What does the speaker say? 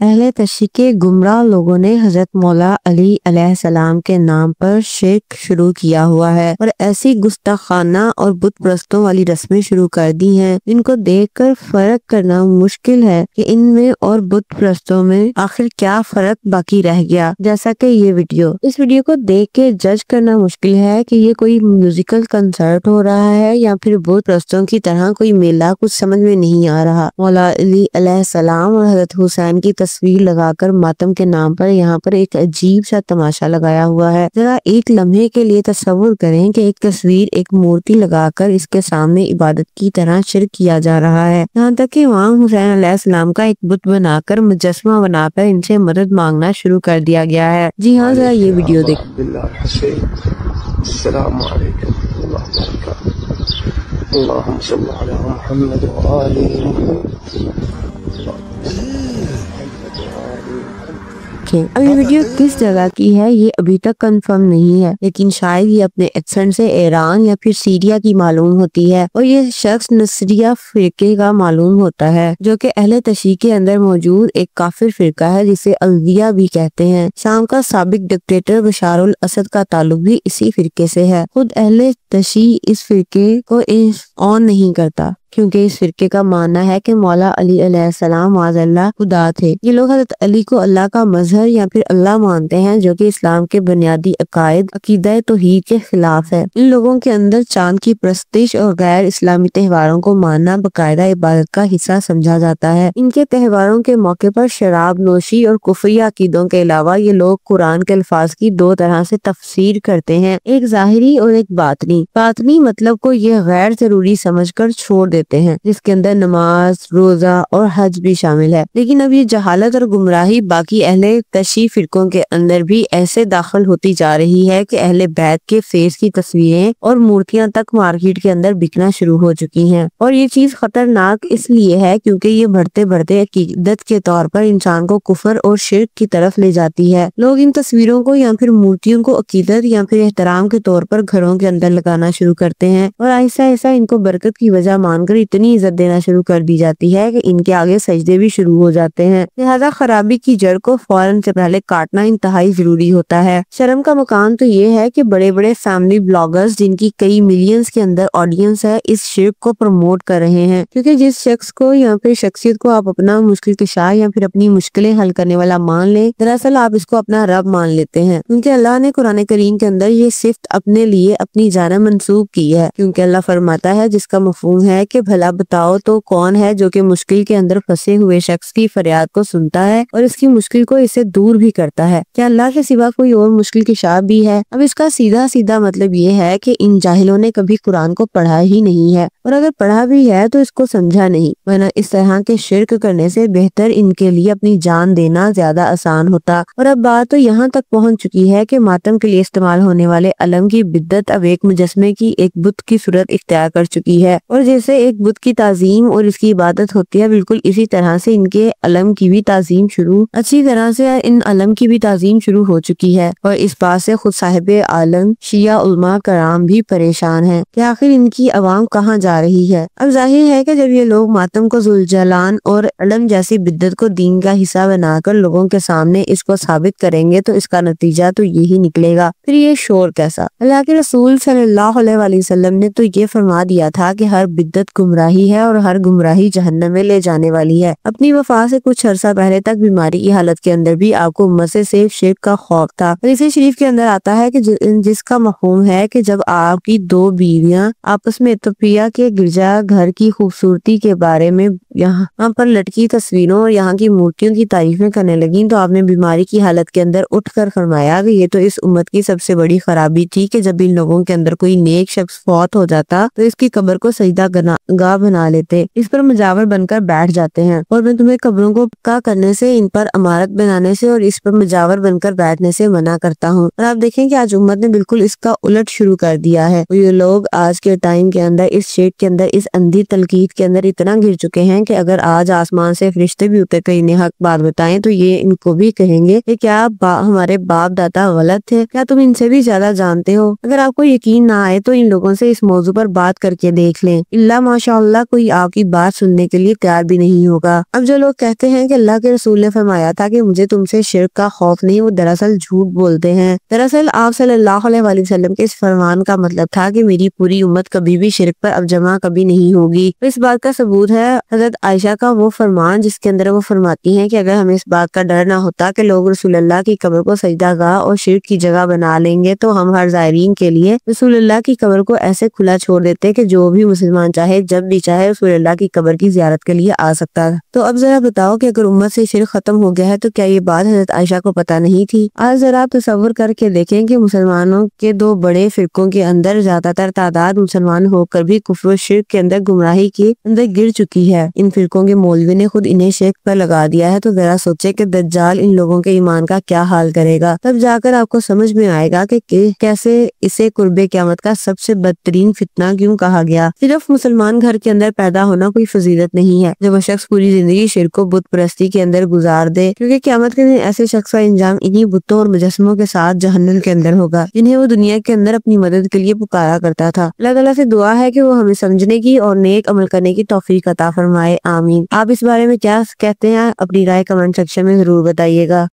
اہل تشیع کے گمراہ لوگوں نے حضرت مولا علی علیہ السلام کے نام پر شرک شروع کیا ہوا ہے اور ایسی گستاخانہ اور بت پرستوں والی رسمیں شروع کر دی ہیں جن کو دیکھ کر فرق کرنا مشکل ہے کہ ان میں اور بت پرستوں میں آخر کیا فرق باقی رہ گیا، جیسا کہ یہ ویڈیو۔ اس ویڈیو کو دیکھ کے جج کرنا مشکل ہے کہ یہ کوئی میوزیکل کنسرٹ ہو رہا ہے یا پھر بت پرستوں کی طرح کوئی میلہ، کچھ سمجھ میں نہیں آ رہا۔ مولا علی علیہ السلام اور حضرت حسین کی تصویر لگا کر ماتم کے نام پر یہاں پر ایک عجیب سا تماشا لگایا ہوا ہے۔ ذرا ایک لمحے کے لیے تصور کریں کہ ایک تصویر، ایک مورتی لگا کر اس کے سامنے عبادت کی طرح شرک کیا جا رہا ہے، یہاں تک کہ امام حسین علیہ السلام کا ایک بت بنا کر، مجسمہ بنا کر ان سے مدد مانگنا شروع کر دیا گیا ہے۔ جی ہاں، ذرا یہ ویڈیو دیکھیں۔ السلام علیکم اللہ وبرکاتہ۔ اللہم صلی علی محمد وآل محمد۔ اب یہ ویڈیو کس جگہ کی ہے یہ ابھی تک کنفرم نہیں ہے، لیکن شاید یہ اپنے ایکسنٹ سے ایران یا پھر سیریا کی معلوم ہوتی ہے، اور یہ شخص نصریہ فرقے کا معلوم ہوتا ہے، جو کہ اہل تشیع کے اندر موجود ایک کافر فرقہ ہے جسے الزیہ بھی کہتے ہیں۔ شام کا سابق ڈکٹیٹر بشار الاسد کا تعلق بھی اسی فرقے سے ہے۔ خود اہل تشیع اس فرقے کو آن نہیں کرتا، کیونکہ اس فرقے کا ماننا ہے کہ مولا علی علیہ السلام معاذ اللہ خدا تھے۔ یہ لوگ حضرت علی کو اللہ کا مظہر یا پھر اللہ مانتے ہیں، جو کہ اسلام کے بنیادی عقیدہ توحید کے خلاف ہے۔ ان لوگوں کے اندر چاند کی پرستش اور غیر اسلامی تہواروں کو ماننا باقاعدہ عبادت کا حصہ سمجھا جاتا ہے۔ ان کے تہواروں کے موقع پر شراب نوشی اور کفری عقیدوں کے علاوہ یہ لوگ قرآن کے الفاظ کی دو طرح سے تفسیر کرتے ہیں، ایک ظاہری اور ایک باطنی۔ باطنی مطلب کو یہ غیر ضروری سمجھ کر چھوڑ دیتے ہیں، جس کے اندر نماز، روزہ اور حج بھی شامل ہے۔ لیکن اب یہ جہالت اور گمراہی باقی اہل تشیع فرقوں کے اندر بھی ایسے داخل ہوتی جا رہی ہے کہ اہل بیت کے فیس کی تصویریں اور مورتیاں تک مارکیٹ کے اندر بکنا شروع ہو چکی ہیں، اور یہ چیز خطرناک اس لیے ہے کیونکہ یہ بڑھتے بڑھتے عقیدت کے طور پر انسان کو کفر اور شرک کی طرف لے جاتی ہے۔ لوگ ان تصویروں کو یا پھر مورتیوں کو عقیدت یا پھر احترام کے طور پر گھروں کے اندر لگانا شروع کرتے ہیں، اور آہستہ آہستہ ان کو برکت کی وجہ مان کر اتنی عزت دینا شروع کر دی جاتی ہے کہ ان کے آگے سجدے بھی شروع ہو جاتے ہیں۔ لہذا خرابی کی جڑ کو فوراً سے پہلے کاٹنا انتہائی ضروری ہوتا ہے۔ شرم کا مقام تو یہ ہے کہ بڑے بڑے فیملی بلاگرز جن کی کئی ملینز کے اندر آڈینس ہے، اس شرک کو پروموٹ کر رہے ہیں، کیونکہ جس شخص کو یا پھر شخصیت کو آپ اپنا مشکل کشا یا پھر اپنی مشکلیں حل کرنے والا مان لیں، دراصل آپ اس کو اپنا رب مان لیتے ہیں، کیونکہ اللہ نے قرآن کریم کے اندر یہ صفت اپنے لیے اپنی جانب منسوب کی ہے۔ کیونکہ اللہ فرماتا ہے، جس کا مفہوم ہے کہ بھلا بتاؤ تو کون ہے جو کہ مشکل کے اندر پھنسے ہوئے شخص کی فریاد کو سنتا ہے اور اس کی مشکل کو اس سے دور بھی کرتا ہے؟ کیا اللہ کے سوا کوئی اور مشکل کشا بھی ہے؟ اب اس کا سیدھا سیدھا مطلب یہ ہے کہ ان جاہلوں نے کبھی قرآن کو پڑھا ہی نہیں ہے، اور اگر پڑھا بھی ہے تو اس کو سمجھا نہیں، ورنہ اس طرح کے شرک کرنے سے بہتر ان کے لیے اپنی جان دینا زیادہ آسان ہوتا۔ اور اب بات تو یہاں تک پہنچ چکی ہے کہ ماتم کے لیے استعمال ہونے والے علم کی بدعت اب ایک مجسمے کی، ایک بت کی صورت اختیار کر چکی ہے، اور جیسے ایک بت کی تعظیم اور اس کی عبادت ہوتی ہے، بالکل اسی طرح سے ان کے علم کی بھی تعظیم اچھی طرح سے ان علم کی بھی تعظیم شروع ہو چکی ہے، اور اس بات سے خود صاحب عالم شیعہ علماء کرام بھی پریشان ہیں کہ آخر ان کی عوام کہاں جا رہی ہے۔ اب ظاہر ہے کہ جب یہ لوگ ماتم کو ذوالجلال اور علم جیسی بدعت کو دین کا حصہ بنا کر لوگوں کے سامنے اس کو ثابت کریں گے تو اس کا نتیجہ تو یہی نکلے گا۔ پھر یہ شور کیسا؟ اللہ کے رسول صلی اللہ علیہ وآلہ وسلم نے تو یہ فرما دیا تھا کہ ہر بدعت گمراہی ہے اور ہر گمراہی جہنم میں لے جانے والی ہے۔ اپنی وفات سے کچھ عرصہ پہلے تک بیماری کی حالت کے اندر بھی آپ کو امت سے صرف شرک کا خوف تھا۔ حدیث شریف کے اندر آتا ہے کہ جس کا مفہوم ہے کہ جب آپ کی دو بیویاں آپس میں ایتھوپیا کے گرجا گھر کی خوبصورتی کے بارے میں یہاں پر لٹکی تصویروں اور یہاں کی مورتیوں کی تعریفیں کرنے لگیں، تو آپ نے بیماری کی حالت کے اندر اٹھ کر فرمایا کہ یہ تو اس امت کی سب سے بڑی خرابی تھی کہ جب ان لوگوں کے اندر کوئی نیک شخص فوت ہو جاتا تو اس کی قبر کو سجدہ گاہ بنا لیتے، اس پر مجاور بن کر بیٹھ جاتے ہیں، اور میں تمہیں قبروں کو پکا کرنے سے، ان پر عمارت بنانے سے اور اس پر مجاور بن کر بیٹھنے سے منع کرتا ہوں۔ اور آپ دیکھیں کہ آج امت نے بالکل اس کا الٹ شروع کر دیا ہے۔ یہ لوگ آج کے ٹائم کے اندر اس شرک کے اندر، اس اندھی تلقین کے اندر اتنا گر چکے ہیں کہ اگر آج آسمان سے فرشتے بھی اتر کر انہیں حق بات بتائیں تو یہ ان کو بھی کہیں گے کہ کیا ہمارے باپ دادا غلط تھے، کیا تم ان سے بھی زیادہ جانتے ہو؟ اگر آپ کو یقین نہ آئے تو ان لوگوں سے اس موضوع پر بات کر کے دیکھ لیں، اللہ ماشاء اللہ کوئی آپ کی بات سننے کے لیے تیار بھی نہیں ہوگا۔ اب جو لوگ کہتے ہیں کہ اللہ کے رسول نے فرمایا تھا کہ مجھے تم سے شرک کا خوف نہیں، وہ دراصل جھوٹ بولتے ہیں۔ دراصل آپ صلی اللہ علیہ وآلہ وسلم کے اس فرمان کا مطلب تھا کہ میری پوری امت کبھی بھی شرک پر اب جمع کبھی نہیں ہوگی۔ اس بات کا ثبوت ہے حضرت عائشہ کا وہ فرمان جس کے اندر وہ فرماتی ہیں کہ اگر ہمیں اس بات کا ڈر نہ ہوتا کہ لوگ رسول اللہ کی قبر کو سجدہ گاہ اور شرک کی جگہ بنا لیں گے تو ہم ہر زائرین کے لیے رسول اللہ کی قبر کو ایسے کھلا چھوڑ دیتے کہ جو بھی مسلمان چاہے جب بھی چاہے رسول اللہ کی قبر کی زیارت کے لیے آ سکتا۔ تو اب ذرا بتاؤ کہ اگر امت سے شرک ختم ہو گیا ہے تو کیا یہ بات حضرت عائشہ کو پتہ نہیں تھی؟ آج ذرا آپ تصور کر کے دیکھیں کہ مسلمانوں کے دو بڑے فرقوں کے اندر زیادہ تر تعداد مسلمان ہو کر بھی کفر و شرک کے اندر گمراہی کے اندر گر چکی ہے۔ ان فرقوں کے مولوی نے خود انہیں شرک پر لگا دیا ہے، تو ذرا سوچے کہ دجال ان لوگوں کے ایمان کا کیا حال کرے گا۔ تب جا کر آپ کو سمجھ میں آئے گا کہ کیسے اسے قرب قیامت کا سب سے بدترین فتنہ کیوں کہا گیا۔ صرف مسلمان گھر کے اندر پیدا ہونا کوئی فضیلت نہیں ہے جب وہ شخص پوری زندگی شرک و بت پرستی کے اندر گزار دے، کیونکہ قیامت کے دن ایسے شخص کا انجام انہی بتوں اور مجسموں کے ساتھ جہنم کے اندر ہوگا جنہیں وہ دنیا کے اندر اپنی مدد کے لیے پکارا کرتا تھا۔ اللہ تعالیٰ سے دعا ہے کہ وہ ہمیں سمجھنے کی اور نیک عمل کرنے کی توفیق عطا فرمائے، آمین۔ آپ اس بارے میں کیا کہتے ہیں؟ اپنی رائے کمنٹ سیکشن میں ضرور بتائیے گا۔